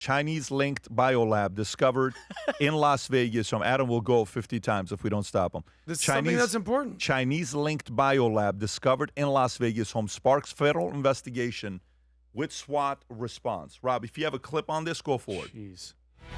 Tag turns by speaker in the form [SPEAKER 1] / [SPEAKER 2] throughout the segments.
[SPEAKER 1] Chinese-linked biolab discovered in Las Vegas. Adam will go 50 times if we don't stop him.
[SPEAKER 2] This is something that's important.
[SPEAKER 1] Chinese-linked biolab discovered in Las Vegas home sparks federal investigation with SWAT response. Rob, if you have a clip on this, go for it.
[SPEAKER 2] Jeez.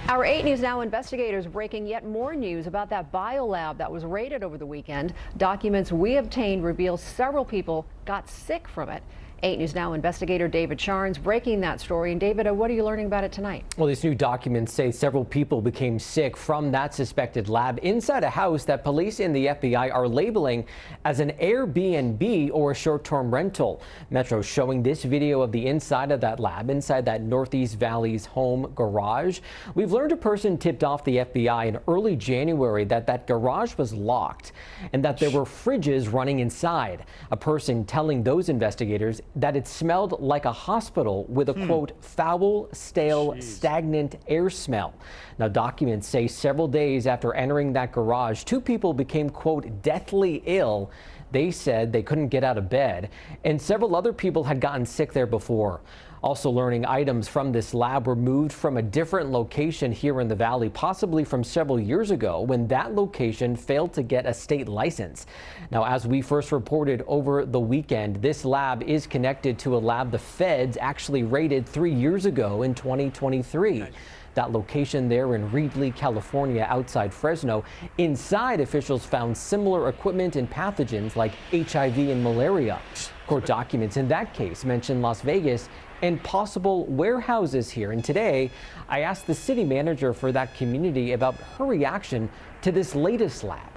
[SPEAKER 3] Our 8 News Now investigators breaking yet more news about that biolab that was raided over the weekend. Documents we obtained reveal several people got sick from it. 8 News Now investigator David Charnes breaking that story. And David, what are you learning about it tonight?
[SPEAKER 4] Well, these new documents say several people became sick from that suspected lab inside a house that police and the FBI are labeling as an Airbnb or a short-term rental. Metro showing this video of the inside of that lab, inside that Northeast Valley's home garage. We've learned a person tipped off the FBI in early January that that garage was locked and that there were fridges running inside. A person telling those investigators that it smelled like a hospital with a, quote, foul, stale, stagnant air smell. Now, documents say several days after entering that garage, 2 people became, quote, deathly ill. They said they couldn't get out of bed, and several other people had gotten sick there before. Also learning items from this lab were moved from a different location here in the valley, possibly from several years ago when that location failed to get a state license. Now, as we first reported over the weekend, this lab is connected to a lab the feds actually raided 3 years ago in 2023. That location there in Reedley, California, outside Fresno. Inside, officials found similar equipment and pathogens like HIV and malaria. Court documents in that case mention Las Vegas and possible warehouses here. And today, I asked the city manager for that community about her reaction to this latest lab.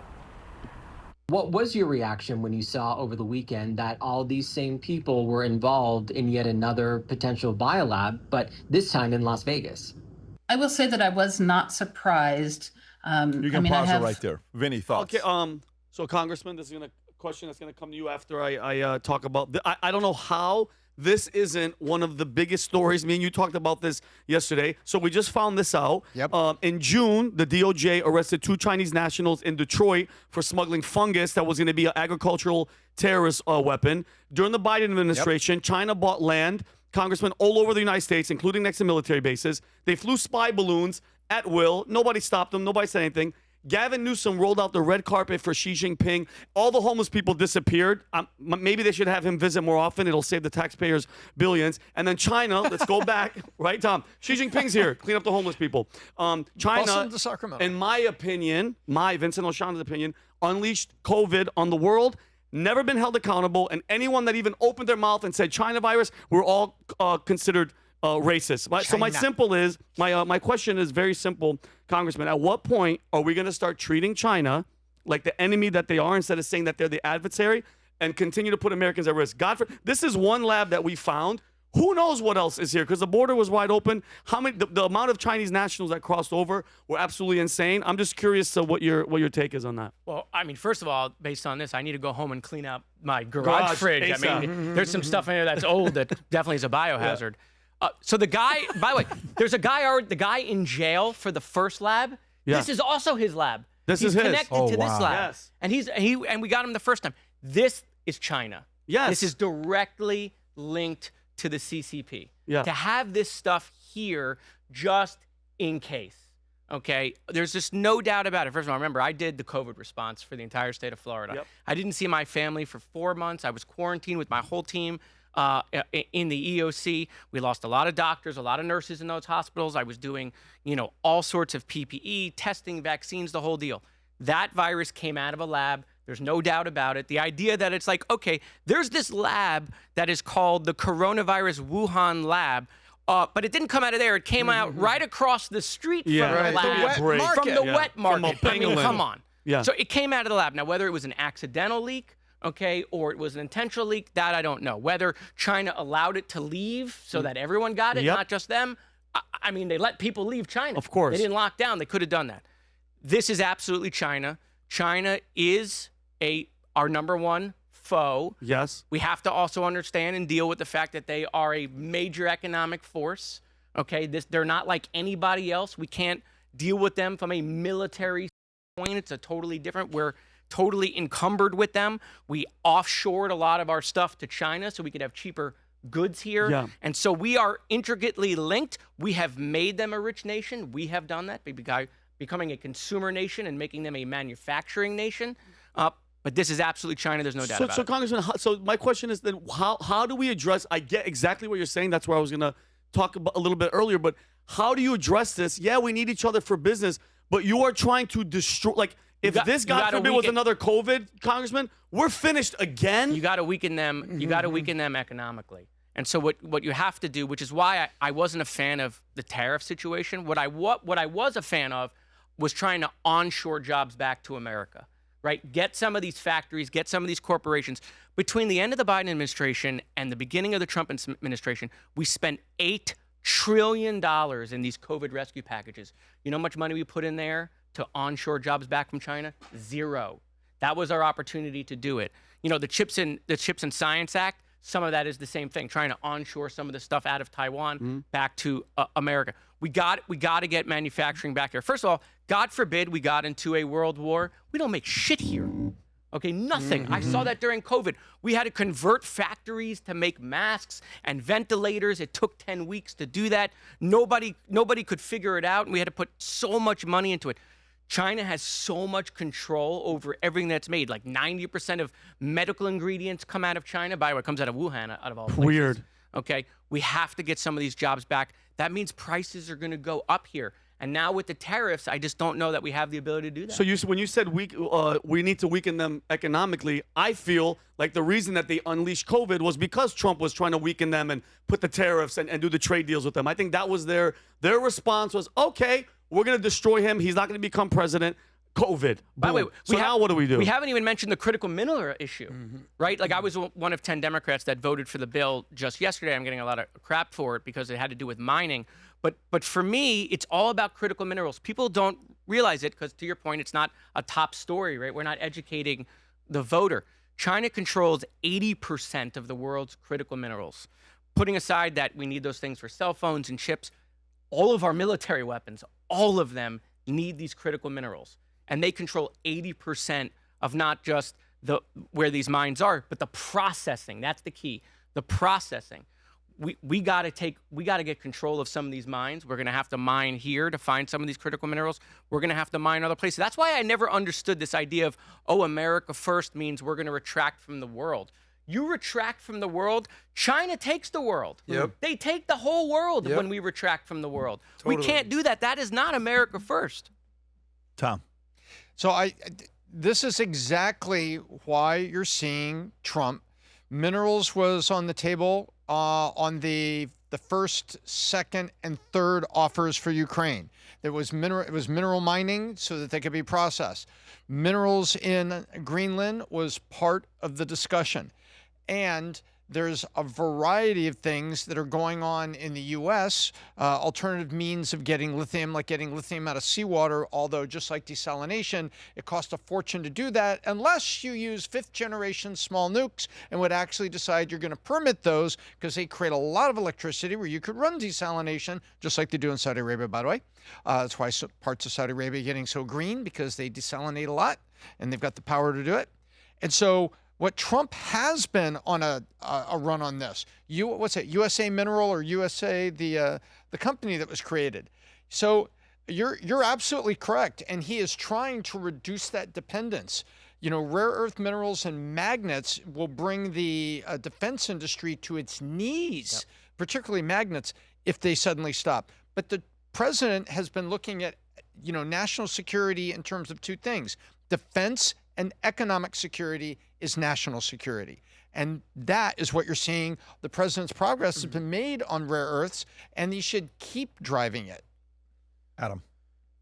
[SPEAKER 4] What was your reaction when you saw over the weekend that all these same people were involved in yet another potential biolab, but this time in Las Vegas?
[SPEAKER 5] I will say that I was not surprised.
[SPEAKER 1] You can pause it right there. Vinny, thoughts?
[SPEAKER 2] Okay, so Congressman, this is a question that's going to come to you after I talk about I don't know how this isn't one of the biggest stories. Me and you talked about this yesterday. So we just found this out.
[SPEAKER 6] Yep.
[SPEAKER 2] In June, the DOJ arrested 2 Chinese nationals in Detroit for smuggling fungus that was going to be an agricultural terrorist weapon. During the Biden administration, China bought land, congressmen all over the United States, including next to military bases. They flew spy balloons at will. Nobody stopped them. Nobody said anything. Gavin Newsom rolled out the red carpet for Xi Jinping. All the homeless people disappeared. Maybe they should have him visit more often. It'll save the taxpayers billions. And then China, let's go back, right, Tom? Xi Jinping's here. Clean up the homeless people. China, in my opinion, Vincent O'Shanna's opinion, unleashed COVID on the world, never been held accountable, and anyone that even opened their mouth and said China virus, we're all considered racist. So my question is very simple, Congressman. At what point are we going to start treating China like the enemy that they are instead of saying that they're the adversary and continue to put Americans at risk? This is one lab that we found. Who knows what else is here? Because the border was wide open. How many? The amount of Chinese nationals that crossed over were absolutely insane. I'm just curious to what your take is on that.
[SPEAKER 7] Well, I mean, first of all, based on this, I need to go home and clean out my garage fridge.
[SPEAKER 2] ASAP.
[SPEAKER 7] I mean, there's some stuff in there that's old that definitely is a biohazard. So the guy, by the way, there's a guy the guy in jail for the first lab.
[SPEAKER 2] Yeah.
[SPEAKER 7] This is also his lab.
[SPEAKER 2] This
[SPEAKER 7] He's
[SPEAKER 2] is his.
[SPEAKER 7] connected to this lab.
[SPEAKER 2] Yes.
[SPEAKER 7] And we got him the first time. This is China.
[SPEAKER 2] Yes.
[SPEAKER 7] This is directly linked to the CCP.
[SPEAKER 2] Yeah.
[SPEAKER 7] To have this stuff here just in case. Okay, there's just no doubt about it. First of all, remember, I did the COVID response for the entire state of Florida.
[SPEAKER 2] Yep.
[SPEAKER 7] I didn't see my family for 4 months. I was quarantined with my whole team in the EOC. We lost a lot of doctors, a lot of nurses in those hospitals. I was doing, all sorts of PPE, testing, vaccines, the whole deal. That virus came out of a lab. There's no doubt about it. The idea that it's like, okay, there's this lab that is called the Coronavirus Wuhan Lab, but it didn't come out of there. It came out right across the street from the lab. From the wet market. I mean, come on.
[SPEAKER 2] Yeah.
[SPEAKER 7] So it came out of the lab. Now, whether it was an accidental leak, okay, or it was an intentional leak, that I don't know. Whether China allowed it to leave so that everyone got it, not just them. I mean, they let people leave China.
[SPEAKER 2] Of course.
[SPEAKER 7] They didn't lock down. They could have done that. This is absolutely China. China is our number one foe.
[SPEAKER 2] Yes.
[SPEAKER 7] We have to also understand and deal with the fact that they are a major economic force. Okay, they're not like anybody else. We can't deal with them from a military point. It's a totally different. We're totally encumbered with them. We offshored a lot of our stuff to China so we could have cheaper goods here.
[SPEAKER 2] Yeah.
[SPEAKER 7] And so we are intricately linked. We have made them a rich nation. We have done that by becoming a consumer nation and making them a manufacturing nation. But this is absolutely China. There's no doubt about
[SPEAKER 2] So,
[SPEAKER 7] it.
[SPEAKER 2] Congressman, so my question is then, how do we address? I get exactly what you're saying. That's where I was going to talk about a little bit earlier. But how do you address this? Yeah, we need each other for business, but you are trying to destroy. Like, if this, God forbid, was another COVID, Congressman, we're finished again.
[SPEAKER 7] You got to weaken them. You got to weaken them economically. And so what you have to do, which is why I wasn't a fan of the tariff situation. What I was a fan of was trying to onshore jobs back to America. Right? Get some of these factories, get some of these corporations. Between the end of the Biden administration and the beginning of the Trump administration, we spent $8 trillion in these COVID rescue packages. You know how much money we put in there to onshore jobs back from China? Zero. That was our opportunity to do it. You know, the Chips and Science Act, some of that is the same thing, trying to onshore some of the stuff out of Taiwan back to America. We got to get manufacturing back here. First of all, God forbid we got into a world war. We don't make shit here. Okay, nothing. I saw that during COVID. We had to convert factories to make masks and ventilators. It took 10 weeks to do that. Nobody could figure it out, and we had to put so much money into it. China has so much control over everything that's made. Like 90% of medical ingredients come out of China. By the way, it comes out of Wuhan, out of all places.
[SPEAKER 2] Weird.
[SPEAKER 7] Okay, we have to get some of these jobs back. That means prices are going to go up here. And now with the tariffs, I just don't know that we have the ability to do that.
[SPEAKER 2] So when you said we need to weaken them economically, I feel like the reason that they unleashed COVID was because Trump was trying to weaken them and put the tariffs and do the trade deals with them. I think that was their response was, okay, we're going to destroy him. He's not going to become president. COVID.
[SPEAKER 7] By the way,
[SPEAKER 2] now what do we do?
[SPEAKER 7] We haven't even mentioned the critical mineral issue, right? Like I was one of 10 Democrats that voted for the bill just yesterday. I'm getting a lot of crap for it because it had to do with mining. But for me, it's all about critical minerals. People don't realize it because, to your point, it's not a top story, right? We're not educating the voter. China controls 80% of the world's critical minerals. Putting aside that we need those things for cell phones and chips, all of our military weapons, all of them need these critical minerals. And they control 80% of not just where these mines are, but the processing. That's the key. The processing. We got to get control of some of these mines. We're going to have to mine here to find some of these critical minerals. We're going to have to mine other places. That's why I never understood this idea of, oh, America first means we're going to retract from the world. You retract from the world, China takes the world.
[SPEAKER 6] Yep.
[SPEAKER 7] They take the whole world when we retract from the world. Totally. We can't do that. That is not America first.
[SPEAKER 1] Tom.
[SPEAKER 6] So this is exactly why you're seeing Trump. Minerals was on the table on the first, second, and third offers for Ukraine. It was mineral mining so that they could be processed. Minerals in Greenland was part of the discussion. And there's a variety of things that are going on in the U.S., alternative means of getting lithium, like getting lithium out of seawater, although just like desalination, it costs a fortune to do that unless you use fifth-generation small nukes and would actually decide you're going to permit those because they create a lot of electricity where you could run desalination, just like they do in Saudi Arabia, by the way. That's why parts of Saudi Arabia are getting so green, because they desalinate a lot, and they've got the power to do it. And so what Trump has been on a run on this, what's it, USA Mineral or USA, the company that was created. So you're absolutely correct, and he is trying to reduce that dependence. You know, rare earth minerals and magnets will bring the defense industry to its knees, particularly magnets, if they suddenly stop. But the president has been looking at, you know, national security in terms of two things: defense and economic security is national security. And that is what you're seeing. The president's progress has been made on rare earths, and he should keep driving it.
[SPEAKER 1] Adam.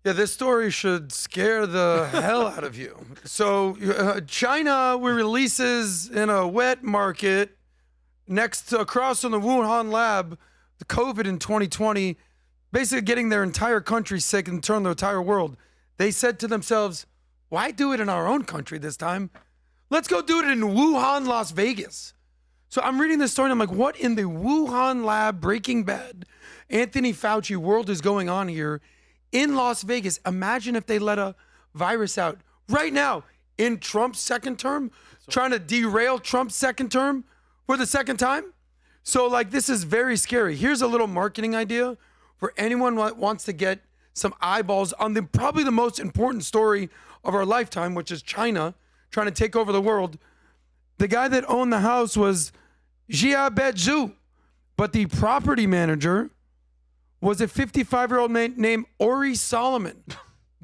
[SPEAKER 8] Yeah, this story should scare the hell out of you. So China releases in a wet market across from the Wuhan lab, the COVID in 2020, basically getting their entire country sick and turn the entire world. They said to themselves, why do it in our own country this time? Let's go do it in Wuhan, Las Vegas. So I'm reading this story and I'm like, what in the Wuhan lab, Breaking Bad, Anthony Fauci world is going on here in Las Vegas? Imagine if they let a virus out right now in Trump's second term, trying to derail Trump's second term for the second time. So, like, this is very scary. Here's a little marketing idea for anyone that wants to get some eyeballs on probably the most important story of our lifetime, which is China trying to take over the world. The guy that owned the house was Zhu, but the property manager was a 55-year-old man named Ori Solomon.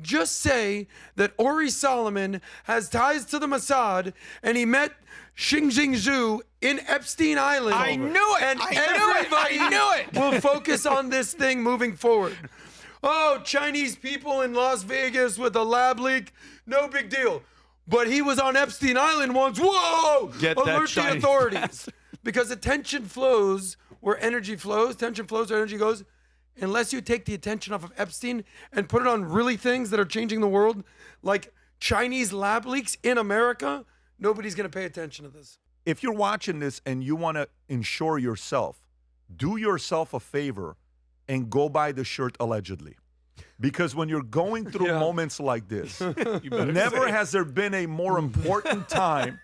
[SPEAKER 8] Just say that Ori Solomon has ties to the Mossad and he met Xing Zhu in Epstein Island.
[SPEAKER 6] I knew it.
[SPEAKER 8] And
[SPEAKER 6] I knew it.
[SPEAKER 8] will focus on this thing moving forward. Oh, Chinese people in Las Vegas with a lab leak, no big deal. But he was on Epstein Island once. Whoa!
[SPEAKER 2] Get that
[SPEAKER 8] Alert the
[SPEAKER 2] Chinese
[SPEAKER 8] authorities.
[SPEAKER 2] pass.
[SPEAKER 8] Because attention flows where energy flows. Attention flows where energy goes. Unless you take the attention off of Epstein and put it on really things that are changing the world, like Chinese lab leaks in America, nobody's going to pay attention to this.
[SPEAKER 1] If you're watching this and you want to insure yourself, do yourself a favor and go buy the shirt allegedly. Because when you're going through moments like this, never has there been a more important time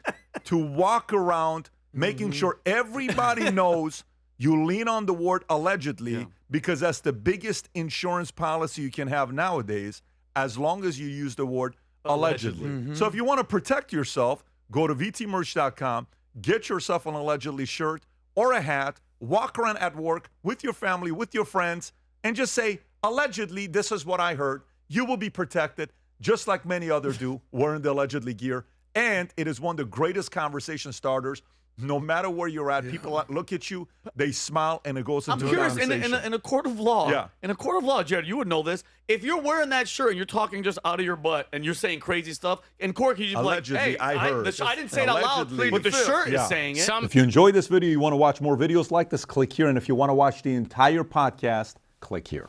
[SPEAKER 1] to walk around making sure everybody knows you lean on the word allegedly, because that's the biggest insurance policy you can have nowadays, as long as you use the word allegedly. So if you want to protect yourself, go to vtmerch.com, get yourself an allegedly shirt or a hat, walk around at work with your family, with your friends, and just say, allegedly, this is what I heard. You will be protected, just like many others do, wearing the allegedly gear. And it is one of the greatest conversation starters. No matter where you're at, people look at you, they smile, and it goes into
[SPEAKER 2] I'm
[SPEAKER 1] a
[SPEAKER 2] curious,
[SPEAKER 1] conversation.
[SPEAKER 2] in a court of law, in a court of law, Jared, you would know this. If you're wearing that shirt and you're talking just out of your butt and you're saying crazy stuff, in court, you just be like,
[SPEAKER 1] Allegedly,
[SPEAKER 2] hey,
[SPEAKER 1] I heard.
[SPEAKER 2] I didn't say it out loud,
[SPEAKER 1] Allegedly.
[SPEAKER 2] but the shirt is saying it.
[SPEAKER 9] If you enjoyed this video, you want to watch more videos like this, click here. And if you want to watch the entire podcast, click here.